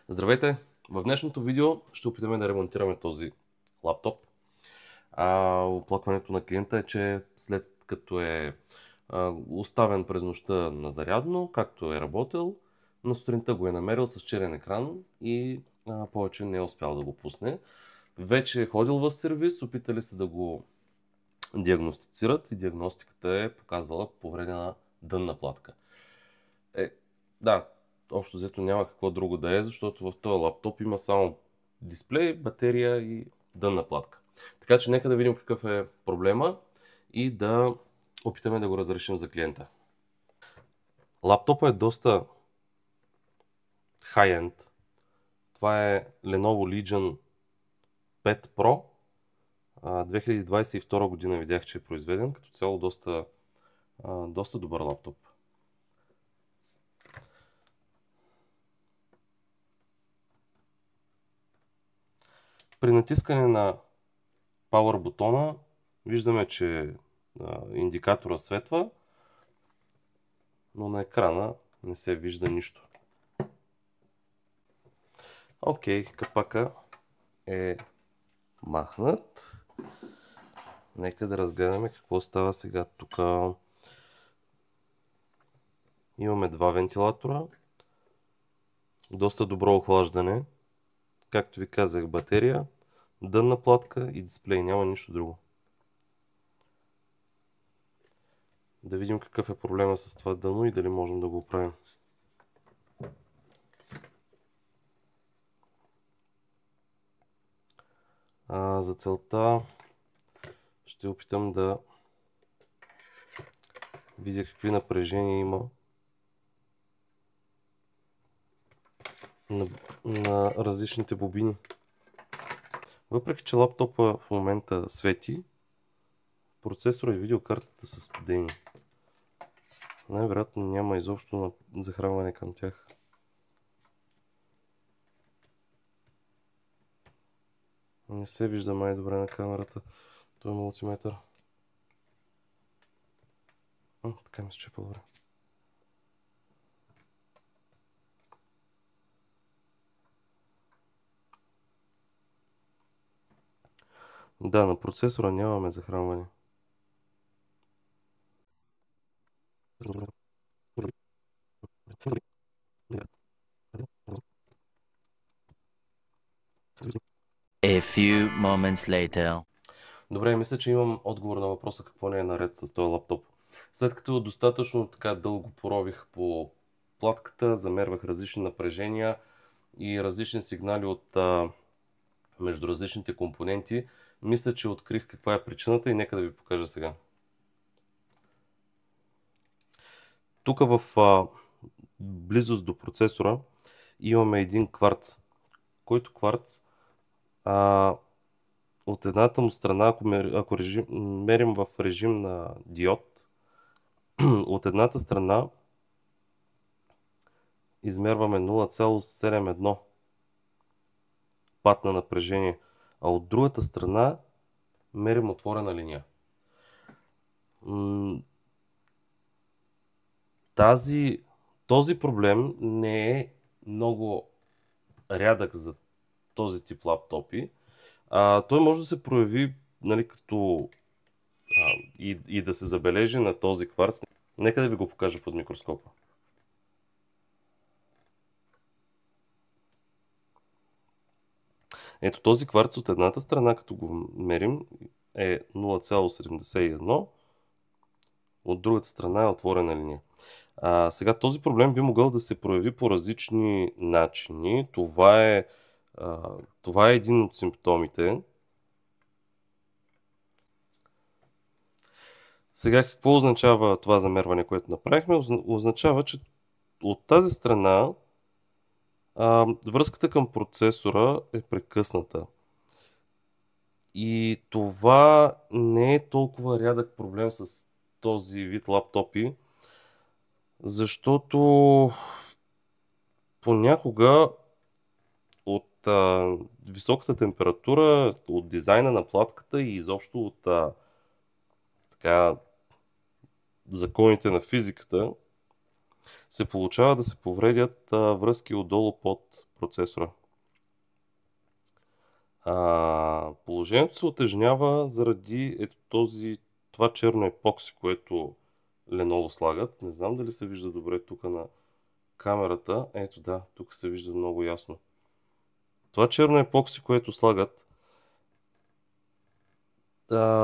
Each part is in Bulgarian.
Здравейте! В днешното видео ще опитаме да ремонтираме този лаптоп. Оплакването на клиента е, че след като е оставен през нощта на зарядно, както е работил, на сутринта го е намерил с черен екран и повече не е успял да го пусне. Вече е ходил в сервис, опитали се да го диагностицират и диагностиката е показала повредена дънна платка. Да, общо взето няма какво друго да е, защото в този лаптоп има само дисплей, батерия и дънна платка. Така че нека да видим какъв е проблема и да опитаме да го разрешим за клиента. Лаптопът е доста high-end. Това е Lenovo Legion 5 Pro. 2022 година видях, че е произведен. Като цяло доста добър лаптоп. При натискане на Power бутона виждаме, че индикатора светва, но на екрана не се вижда нищо. Окей, капака е махнат. Нека да разгледаме какво става сега тук. Имаме два вентилатора. Доста добро охлаждане. Както ви казах, батерия, дънна платка и дисплей. Няма нищо друго. Да видим какъв е проблема с това дъно и дали можем да го оправим. За целта ще опитам да видя какви напрежения има на различните бобини. Въпреки че лаптопа в момента свети, процесора и видеокартата са студени. Най-вероятно няма изобщо захранване към тях. Не се вижда май добре на камерата. Той е мултиметър. Така ми се че по-добре. Да, на процесора нямаме захранване. A few moments later. Добре, мисля, че имам отговор на въпроса какво не е наред с този лаптоп. След като достатъчно така дълго порових по платката, замервах различни напрежения и различни сигнали между различните компоненти, мисля, че открих каква е причината и нека да ви покажа сега. Тук в близост до процесора имаме един кварц, който кварц от едната му страна, ако мерим в режим на диод, от едната страна измерваме 0,71 пат на напрежение, а от другата страна мерим отворена линия. Този проблем не е много рядък за този тип лаптопи. Той може да се прояви, нали, като и да се забележи на този кварц. Нека да ви го покажа под микроскопа. Ето този кварц от едната страна, като го мерим, е 0,71, от другата страна е отворена линия. Сега този проблем би могъл да се прояви по различни начини. Това е един от симптомите. Сега какво означава това замерване, което направихме? Означава, че от тази страна връзката към процесора е прекъсната. И това не е толкова рядък проблем с този вид лаптопи, защото понякога от високата температура, от дизайна на платката и изобщо от законите на физиката се получава да се повредят връзки отдолу под процесора. Положението се утежнява заради това черно епокси, което Lenovo слагат. Не знам дали се вижда добре тук на камерата. Ето да, тук се вижда много ясно. Това черно епокси, което слагат,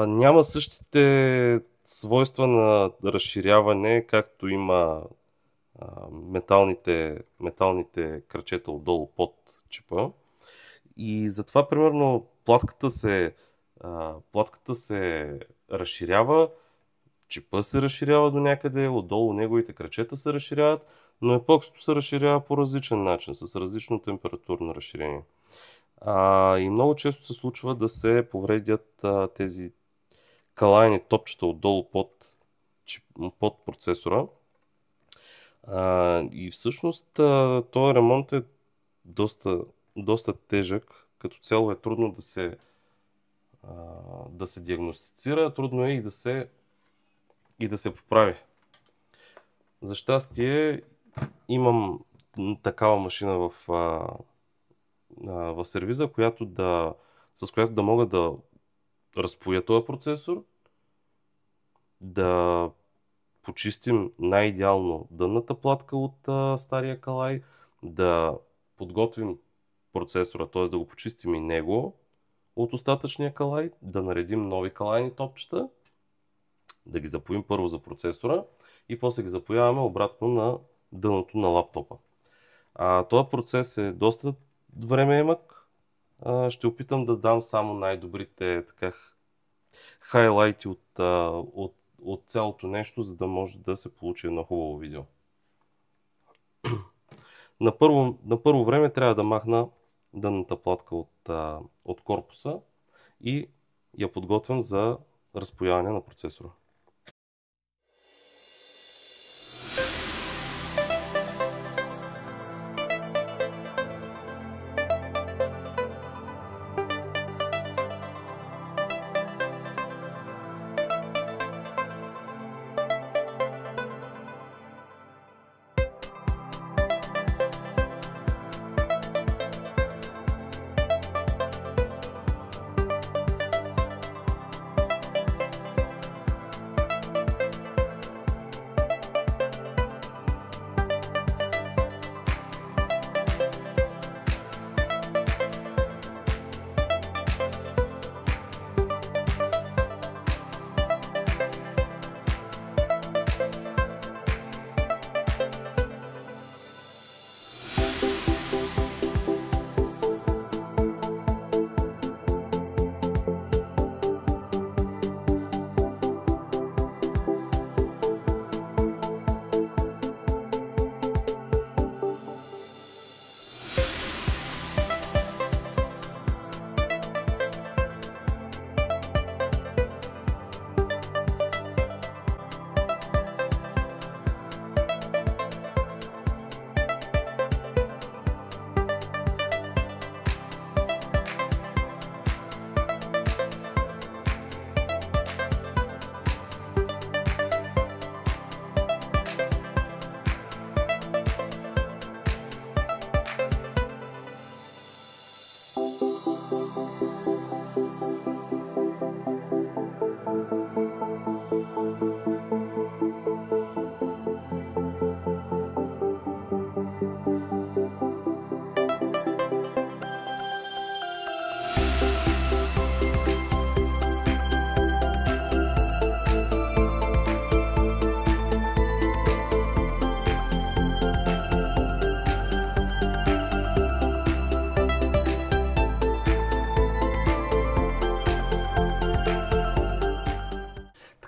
няма същите свойства на разширяване, както има металните кръчета отдолу под чипа. И затова, примерно, платката се разширява, чипа се разширява до някъде, отдолу неговите кръчета се разширяват, но епоксито се разширява по различен начин, с различно температурно разширение. И много често се случва да се повредят тези калайни топчета отдолу под процесора. И всъщност този ремонт е доста тежък. Като цяло е трудно да се диагностицира, трудно е и да се поправи. За щастие имам такава машина в сервиза, с която да мога да разпоя този процесор, да почистим най-идеално дънната платка от стария калай, да подготвим процесора, т.е. да го почистим и него от остатъчния калай, да наредим нови калайни топчета, да ги запоим първо за процесора и после ги запояваме обратно на дъното на лаптопа. Този процес е доста времеемък. Ще опитам да дам само най-добрите хайлайти от цялото нещо, за да може да се получи едно хубаво видео. На първо време трябва да махна дънната платка от корпуса и я подготвям за разпояване на процесора.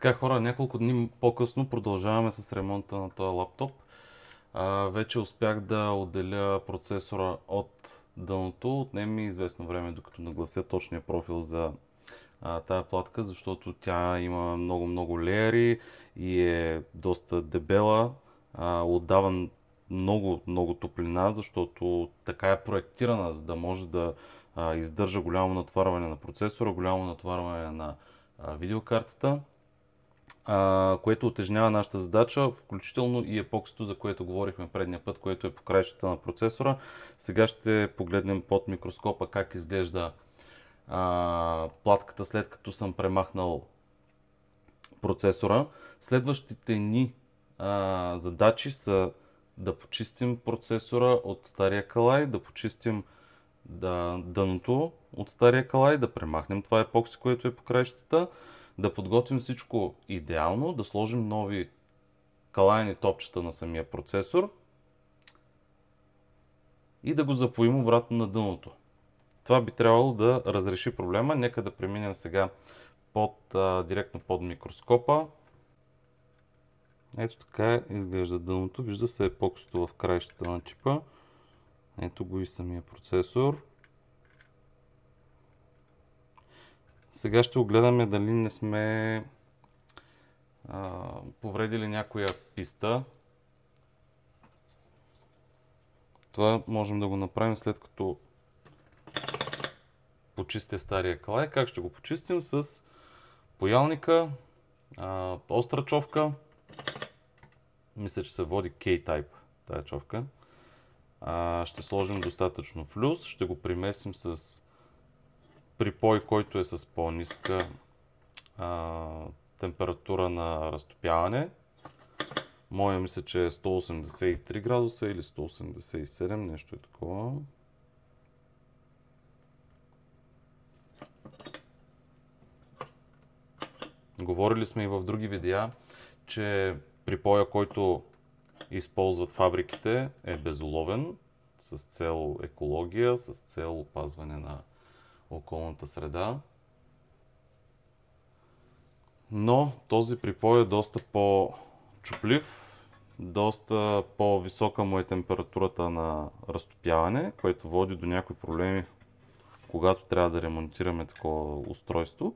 Така, хора, няколко дни по-късно продължаваме с ремонта на този лаптоп. Вече успях да отделя процесора от дъното. Отнеме ми известно време, докато наглася точния профил за тая платка, защото тя има много леери и е доста дебела. Отдава много топлина, защото така е проектирана, за да може да издържа голямо натварване на процесора, голямо натварване на видеокартата. което утежнява нашата задача, включително и епоксито, за което говорихме предния път, което е по краищата на процесора. Сега ще погледнем под микроскопа как изглежда платката, след като съм премахнал процесора. Следващите ни задачи са да почистим процесора от стария калай, да почистим дъното от стария калай, да премахнем това епокси, което е по краищата, да подготвим всичко идеално, да сложим нови калайни топчета на самия процесор и да го запоим обратно на дъното. Това би трябвало да разреши проблема. Нека да преминем сега директно под микроскопа. Ето така изглежда дъното. Вижда се епоксито в краищата на чипа. Ето го и самия процесор. Сега ще огледаме дали не сме повредили някоя писта. Това можем да го направим след като почистя стария калай. Как ще го почистим? С паялника, остра човка. Мисля, че се води K-Type тая човка. Ще сложим достатъчно флюс. Ще го примесим с припой, който е с по-ниска температура на разтопяване. Моя мисля, че е 183 градуса или 187, нещо е такова. Говорили сме и в други видеа, че припоя, който използват фабриките, е безуловен, с цел екология, с цел опазване на околната среда. Но този припой е доста по-чуплив, доста по-висока му е температурата на разтопяване, което води до някои проблеми, когато трябва да ремонтираме такова устройство.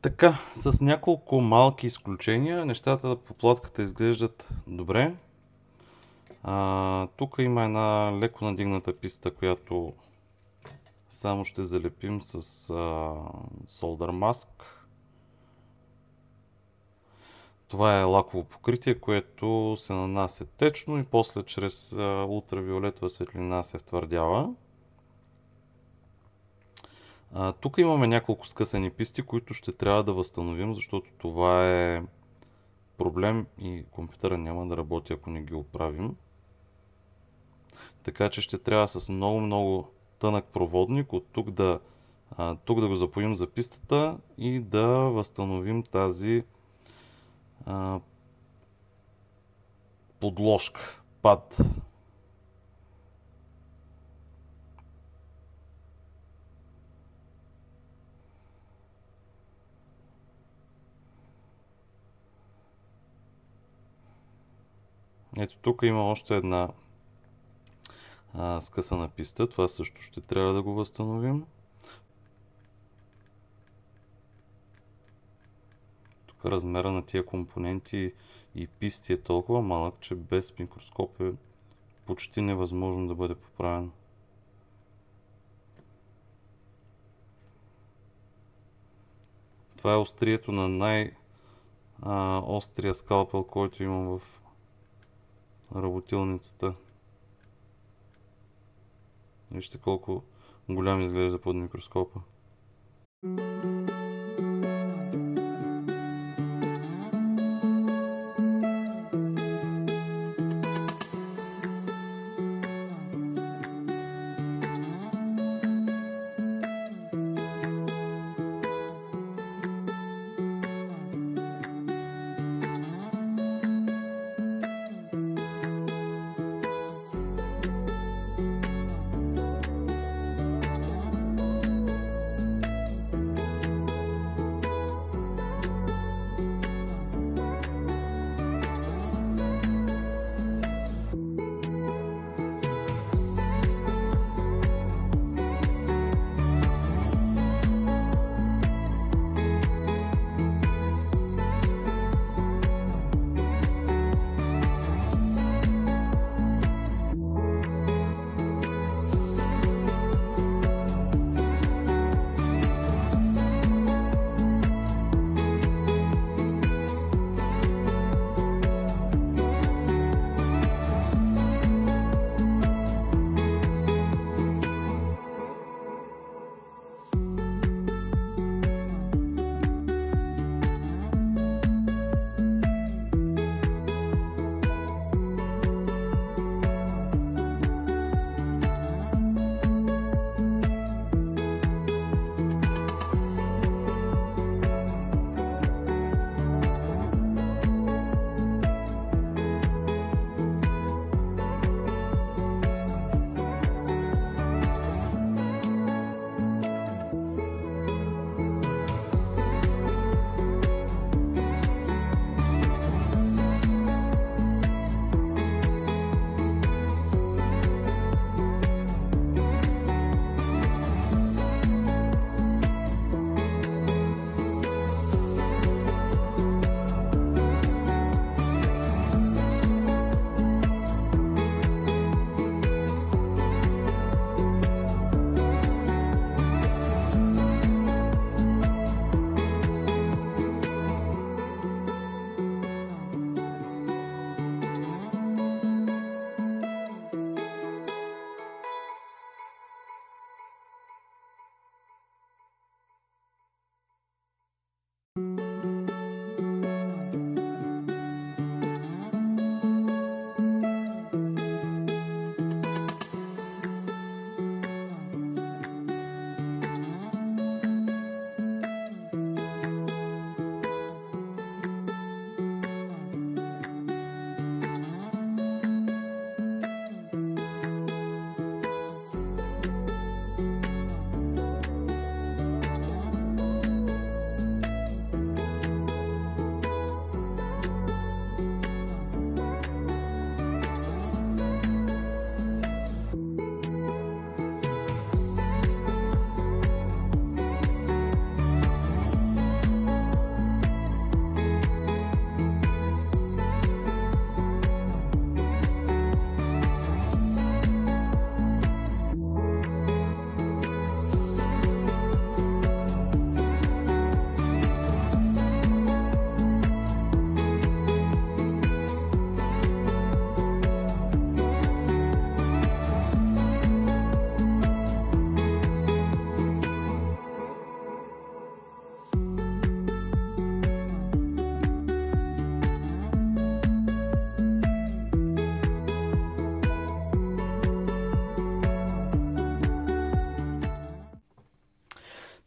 Така, с няколко малки изключения, нещата по платката изглеждат добре. Тук има една леко надигната писта, която само ще залепим с солдър маск. Това е лаково покритие, което се нанася течно и после чрез ултравиолетова светлина се втвърдява. Тук имаме няколко скъсани писти, които ще трябва да възстановим, защото това е проблем и компютъра няма да работи, ако не ги оправим. Така че ще трябва с много тънък проводник от тук да го запоим за пистата и да възстановим тази подложка, пад. Ето тук има още една скъсана писта. Това също ще трябва да го възстановим. Тук размера на тия компоненти и писти е толкова малък, че без микроскоп е почти невъзможно да бъде поправен. Това е острието на най-острия скалпел, който имам в работилницата. Вижте колко голям изглежда под микроскопа.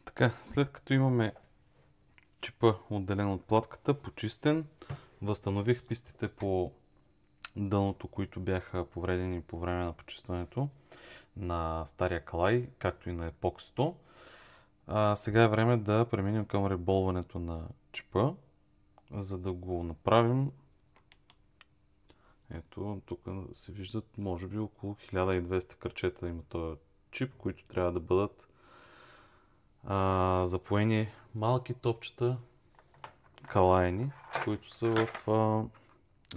Така, след като имаме чипа отделен от платката, почистен, възстанових пистите по дъното, които бяха повредени по време на почистването на стария калай, както и на епоксито. Сега е време да преминем към реболването на чипа. За да го направим, Ето, тук се виждат може би около 1200 кръчета има този чип, които трябва да бъдат запоени малки топчета калайни, които са в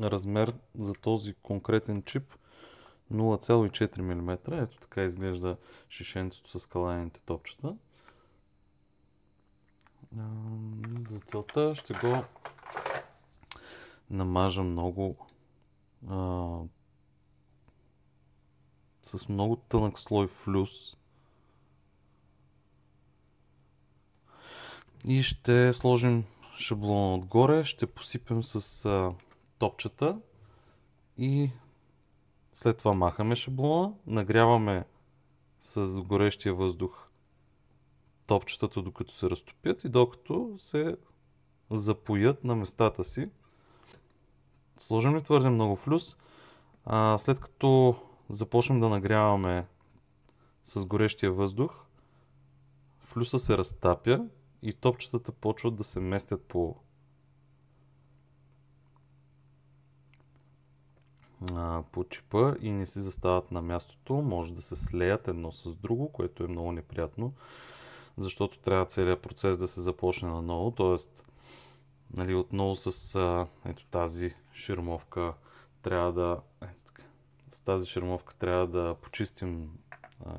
размер за този конкретен чип 0,4 мм. Ето така изглежда шишенцето с калайните топчета. За целта ще го намажа с много тънък слой флюс и ще сложим шаблона отгоре, ще посипем с топчета и след това махаме шаблона, нагряваме с горещия въздух топчетата докато се разтопят и докато се запоят на местата си. Сложим ли твърде много флюс, след като започнем да нагряваме с горещия въздух, флюса се разтапя и топчетата почват да се местят по чипа и не си застават на мястото. Може да се слеят едно с друго, което е много неприятно, защото трябва целият процес да се започне наново. Тоест, нали, отново с тази ширмовка трябва да почистим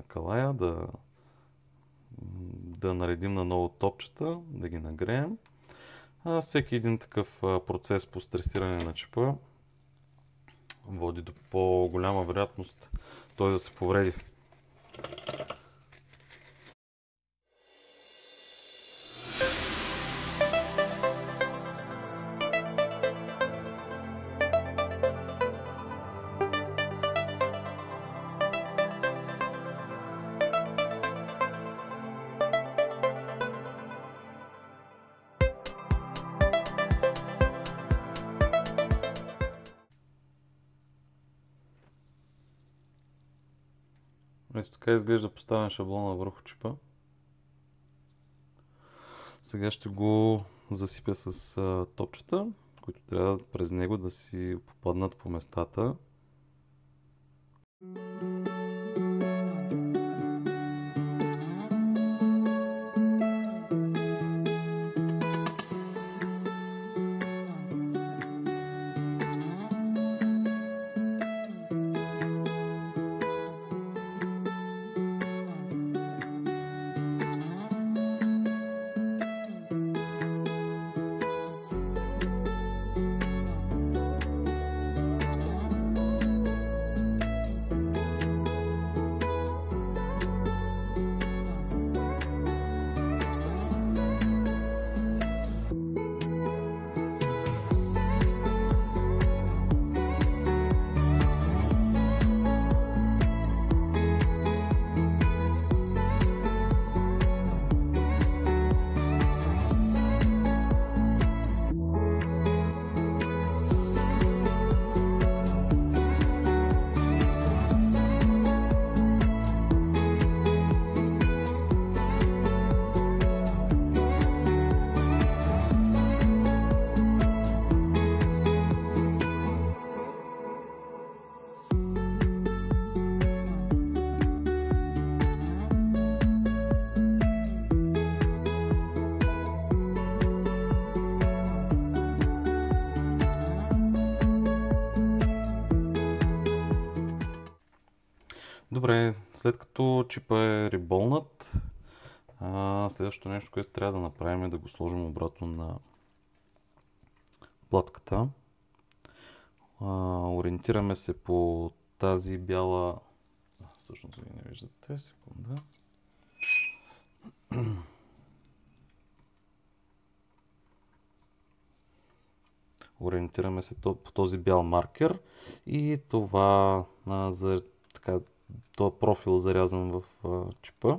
калая, да наредим наново топчета, да ги нагреем. Всеки един такъв процес по стресиране на чипа води до по-голяма вероятност той да се повреди. Ето така изглежда поставен шаблона върху чипа. Сега ще го засипя с топчета, които трябва през него да си попаднат по местата. Добре, след като чипа е реболнат, следващото нещо, което трябва да направим е да го сложим обратно на платката. Ориентираме се по тази бяла... Всъщност вие не виждате, секунда. Ориентираме се по този бял маркер и това за така този профил зарязан в чипа.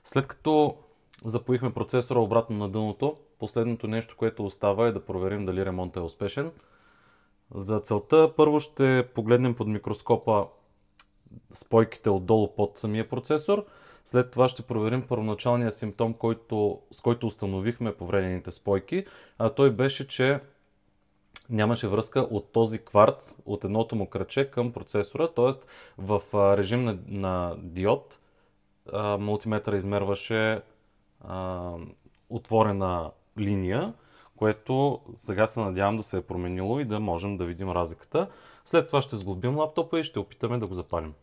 След като запоихме процесора обратно на дъното, последното нещо, което остава е да проверим дали ремонтът е успешен. За целта първо ще погледнем под микроскопа спойките отдолу под самия процесор. След това ще проверим първоначалния симптом, с който установихме повредените спойки. А той беше, че нямаше връзка от този кварц, от едното му кръче към процесора, т.е. в режим на диод мултиметъра измерваше отворена линия, което сега се надявам да се е променило и да можем да видим разликата. След това ще сглобим лаптопа и ще опитаме да го запалим.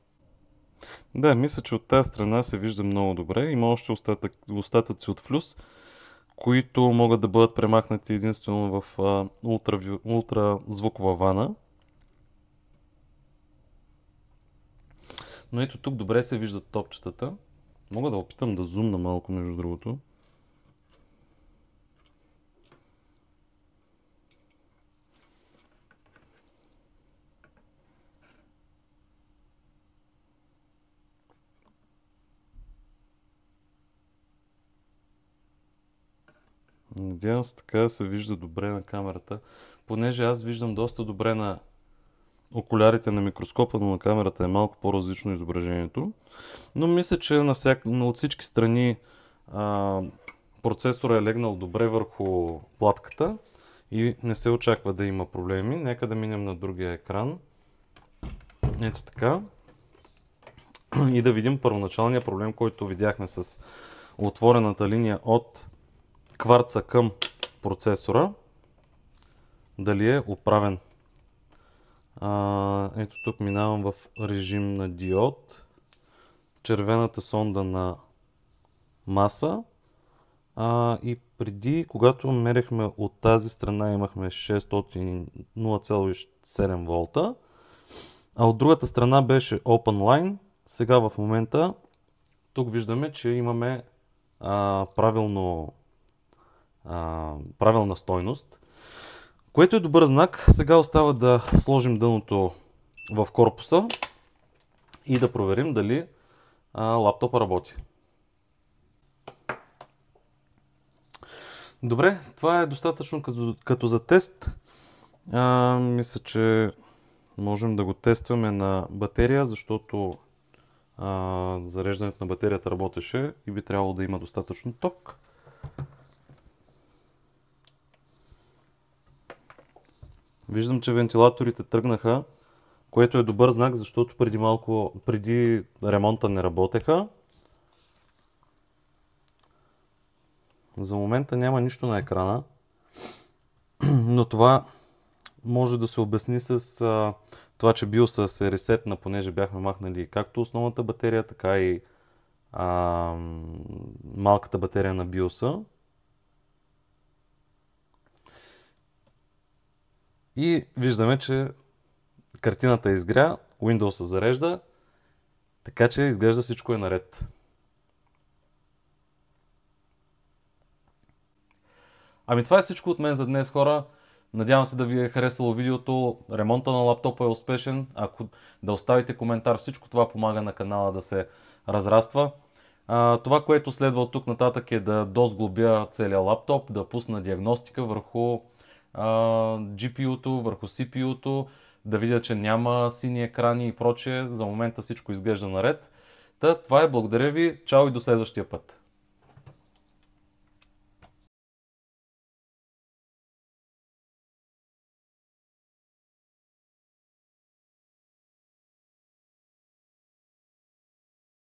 Да, мисля, че от тази страна се вижда много добре. Има още остатъци от флюс, които могат да бъдат премахнати единствено в ултразвукова вана. Но ето тук добре се виждат топчетата. Мога да опитам да зумна малко, между другото. Надявам се така да се вижда добре на камерата, понеже аз виждам доста добре на окулярите на микроскопа, но на камерата е малко по-различно изображението. Но мисля, че от всички страни процесорът е легнал добре върху платката и не се очаква да има проблеми. Нека да минем на другия екран. Ето така. И да видим първоначалния проблем, който видяхме с отворената линия от кварца към процесора. Дали е оправен. Ето тук минавам в режим на диод. Червената сонда на маса. И преди, когато мерехме от тази страна, имахме 0,7 волта. А от другата страна беше Open Line. Сега в момента тук виждаме, че имаме правилна стойност, което е добър знак. Сега остава да сложим дъното в корпуса и да проверим дали лаптопа работи. Добре, това е достатъчно като за тест. Мисля, че можем да го тестваме на батерия, защото зареждането на батерията работеше и би трябвало да има достатъчно ток. Виждам, че вентилаторите тръгнаха, което е добър знак, защото преди ремонта не работеха. За момента няма нищо на екрана, но това може да се обясни с това, че BIOS се ресетна, понеже бяхме махнали както основната батерия, така и малката батерия на BIOS. И виждаме, че картината изгря, Windows се зарежда, така че изглежда всичко е наред. Ами това е всичко от мен за днес, хора. Надявам се да ви е харесало видеото. Ремонта на лаптопа е успешен. Ако да оставите коментар, всичко това помага на канала да се разраства. Това, което следва от тук нататък е да досглобя целия лаптоп, да пусна диагностика върху GPU-то, върху CPU-то, да видя, че няма сини екрани и прочее. За момента всичко изглежда наред. Това е, благодаря ви, чао и до следващия път.